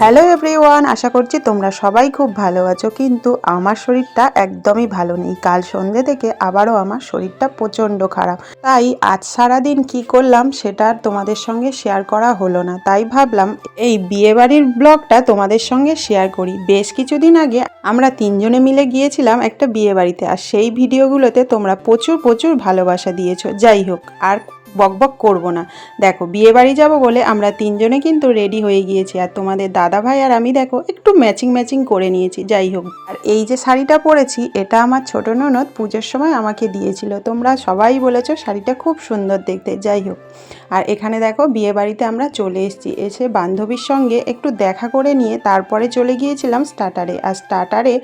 Hello everyone, আশা করছি তোমরা সবাই খুব ভালো আছো। কিন্তু আমার শরীরটা একদমই ভালো নেই। কাল সন্ধ্যে থেকে আবারও আমার শরীরটা প্রচণ্ড খারাপ। তাই আজ সারাদিন কি করলাম সেটা আর তোমাদের সঙ্গে শেয়ার করা হলো না। তাই ভাবলাম এই বিয়েবাড়ির ব্লগটা তোমাদের সঙ্গে শেয়ার করি। বেশ কিছুদিন আগে আমরা তিনজনে মিলে গিয়েছিলাম একটা বিয়েবাড়িতে, আর সেই ভিডিওগুলোতে তোমরা প্রচুর প্রচুর ভালোবাসা দিয়েছো। যাই হোক, আর বকবক করব না। দেখো, বিয়ে বাড়ি যাবো বলে আমরা তিনজনে কিন্তু রেডি হয়ে গিয়েছি, আর তোমাদের দাদা ভাই আর আমি দেখো একটু ম্যাচিং ম্যাচিং করে নিয়েছি। যাই হোক, আর এই যে শাড়িটা পরেছি এটা আমার ছোট ননদ পুজোর সময় আমাকে দিয়েছিল। তোমরা সবাই বলেছো শাড়িটা খুব সুন্দর দেখতে। যাই হোক, আর এখানে দেখো বিয়ে বাড়িতে আমরা চলে এসেছি। এসে বান্ধবীর সঙ্গে একটু দেখা করে নিয়ে তারপরে চলে গিয়েছিলাম স্টার্টারে। আর স্টার্টারে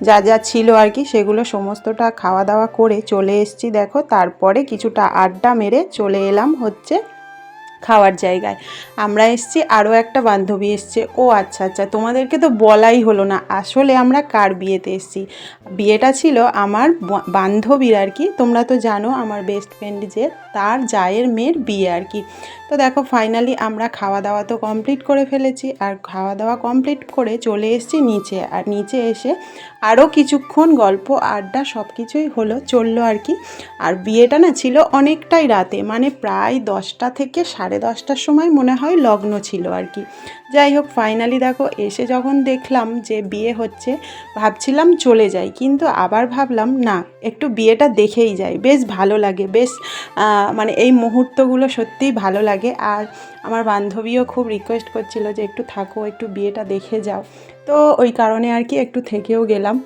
যা যা ছিল আর কি সেগুলো সমস্তটা খাওয়া দাওয়া করে চলে এসেছি। দেখো, তারপরে কিছুটা আড্ডা মেরে চলে এলাম হচ্ছে খাওয়ার জায়গায়। আমরা এসছি, আরও একটা বান্ধবী এসছে। ও আচ্ছা আচ্ছা, তোমাদেরকে তো বলাই হলো না আসলে আমরা কার বিয়েতে এসছি। বিয়েটা ছিল আমার বান্ধবীর আর কি। তোমরা তো জানো আমার বেস্ট ফ্রেন্ড যে, তার জায়ের মেয়ের বিয়ে আর কি। তো দেখো ফাইনালি আমরা খাওয়া দাওয়া তো কমপ্লিট করে ফেলেছি, আর খাওয়া দাওয়া কমপ্লিট করে চলে এসেছি নিচে। আর নিচে এসে আরও কিছুক্ষণ গল্প আড্ডা সব কিছুই চললো আর কি। আর বিয়েটা না ছিল অনেকটাই রাতে, মানে প্রায় 10টা থেকে 10:30টার সময় মনে হয় লগ্ন ছিল আর কি। যাই হোক, ফাইনালি দেখো এসে যখন দেখলাম যে বিয়ে হচ্ছে, ভাবছিলাম চলে যাই, কিন্তু আবার ভাবলাম না, একটু বিয়েটা দেখেই যাই। বেশ ভালো লাগে, বেশ মানে এই মুহূর্তগুলো সত্যিই ভালো লাগে। আর আমার বান্ধবীও খুব রিকোয়েস্ট করছিল যে একটু থাকো, একটু বিয়েটা দেখে যাও। তো ওই কারণে আর কি একটু থেকেও গেলাম।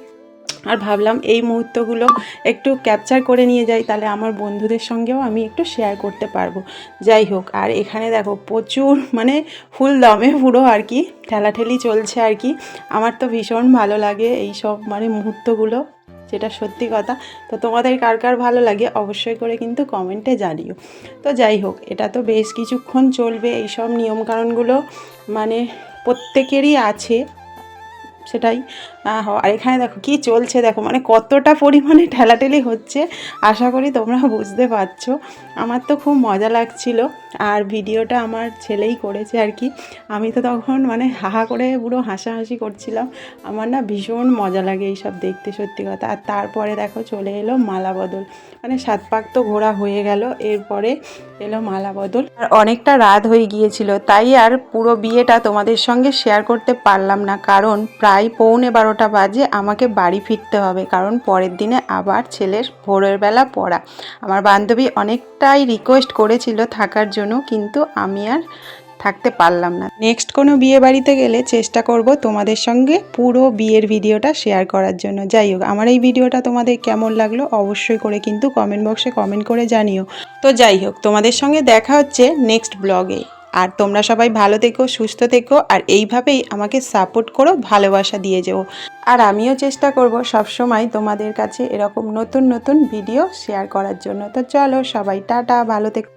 আর ভাবলাম এই মুহূর্তগুলো একটু ক্যাপচার করে নিয়ে যাই, তাহলে আমার বন্ধুদের সঙ্গেও আমি একটু শেয়ার করতে পারবো। যাই হোক, আর এখানে দেখো প্রচুর মানে ফুল দমে পুরো আর কি ঠেলাঠেলি চলছে আর কি। আমার তো ভীষণ ভালো লাগে এই সব মানে মুহূর্তগুলো, যেটা সত্যি কথা। তো তোমাদের কার কার ভালো লাগে অবশ্যই করে কিন্তু কমেন্টে জানিও। তো যাই হোক, এটা তো বেশ কিছুক্ষণ চলবে এইসব নিয়মকানুনগুলো, মানে প্রত্যেকেরই আছে সেটাই। আর এখানে দেখো কি চলছে, দেখো মানে কতটা পরিমাণে ঠেলাঠেলি হচ্ছে। আশা করি তোমরা বুঝতে পারছো। আমার তো খুব মজা লাগছিল। আর ভিডিওটা আমার ছেলেই করেছে আর কি। আমি তো তখন মানে হাহা করে পুরো হাসাহাসি করছিলাম। আমার না ভীষণ মজা লাগে এইসব দেখতে, সত্যি কথা। আর তারপরে দেখো চলে এলো মালা বদল, মানে 7 পাক তো ঘোরা হয়ে গেল, এরপরে এলো মালা বদল। আর অনেকটা রাত হয়ে গিয়েছিল, তাই আর পুরো বিয়েটা তোমাদের সঙ্গে শেয়ার করতে পারলাম না, কারণ প্রায় 11:45 বাজে আমাকে বাড়ি ফিরতে হবে, কারণ পরের দিনে আবার ছেলের ভোরের বেলা পড়া। আমার বান্ধবী অনেকটাই রিকোয়েস্ট করেছিল থাকার জন্য, কিন্তু আমি আর থাকতে পারলাম না। নেক্সট কোনো বিয়ে বাড়িতে গেলে চেষ্টা করব তোমাদের সঙ্গে পুরো বিয়ের ভিডিওটা শেয়ার করার জন্য। যাই হোক, আমার এই ভিডিওটা তোমাদের কেমন লাগলো অবশ্যই করে কিন্তু কমেন্ট বক্সে কমেন্ট করে জানিও। তো যাই হোক, তোমাদের সঙ্গে দেখা হচ্ছে নেক্সট ব্লগে। আর তোমরা সবাই ভালো থেকো, সুস্থ থেকো, আর এইভাবেই আমাকে সাপোর্ট করো, ভালোবাসা দিয়ে যেও। আর আমিও চেষ্টা করব সবসময় তোমাদের কাছে এরকম নতুন নতুন ভিডিও শেয়ার করার জন্য। তো চলো সবাই টাটা, ভালো থেকো।